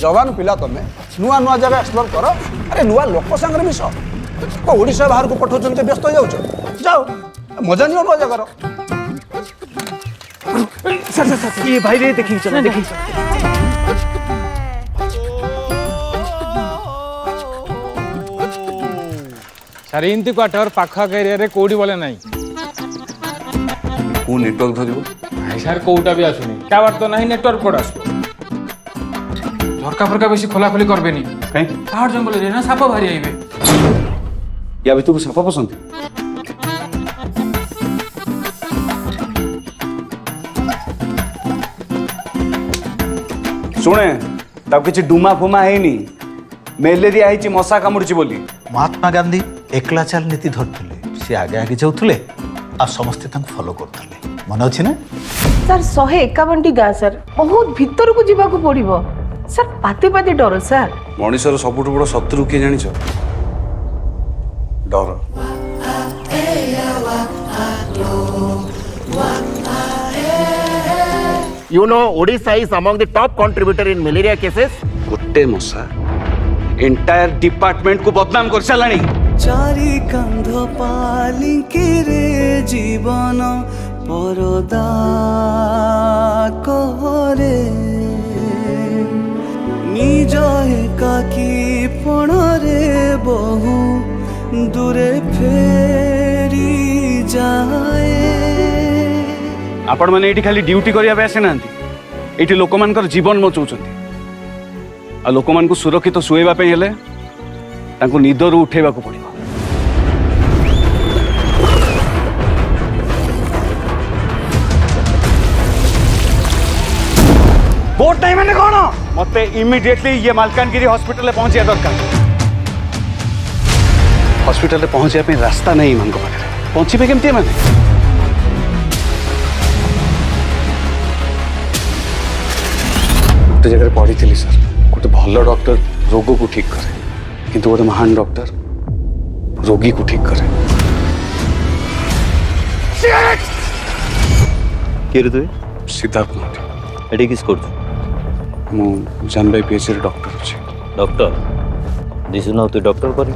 जवान पिला तमें नुआ नुआ जगह एक्सप्लोर कर अरे नुआ लोक संगे मिस ओडिशा बाहर को पठाउछन्ते व्यस्त हो जाउछ जाओ मजा नियो नुआ जगह सर ये भाई रे देखी चलो देखी सर इनती क्वार्टर पाखा एरिया रे कोडी बोले नाही को नेटवर्क धरिबो भाई सर कोउटा भी आसुनी टावर तो नहीं नेटवर्क कोड आसो झरका फरका बेसी खोला खोली करबेनी काई पहाड़ जंगल रे ना साप भारी आइबे या भी तू सफा पसंद शुणे तब किसी डुमा फुमा है मेलेरिया है मशा कामुड़ी बोली महात्मा गांधी एकला चाल नीति धरते सी आगे आगे जाऊे आ समस्ते फॉलो करते मन अच्छी ना सर 151 गाँ सर बहुत भीतर को जीवा को पड़िबो सर पाते पाते डर सर मनीषर सबुठ बड़ शत्रु किए जानिछ डर You know, Odisha is among the top contributor in malaria cases. गोटे मशा एंटायर डिपार्टमेंट को बदनाम कर सालानी चारि कंध पालिंकी रे जीवन परदा करे निज एकाकी पणरे बहु दूरे फेरी जाए आपण मैंने ये खाली ड्यूटी करने आसे ना ये लोक मान जीवन बचाऊँ आ लोक मान सुरक्षित शुएवाई हेले निदर उठेबा को पड़ो बोट नहीं मैंने कौन मत इमिडिएटली ये मालकानगिरी हॉस्पिटल पहुंचा दरकार हॉस्पिटल पहुंचा रास्ता नहीं मान पाखे पहुंचे केमती मैंने गोटे जगह पढ़ी थी सर गोटे भल डॉक्टर रोग को ठीक करे किंतु गोटे महान डॉक्टर रोगी को ठीक करे किए रे तु सिद्धार्थ माटी एडी किस कर मु जानबाई पीएचडी डॉक्टर अच्छे डॉक्टर दिसु ना तू डॉक्टर करी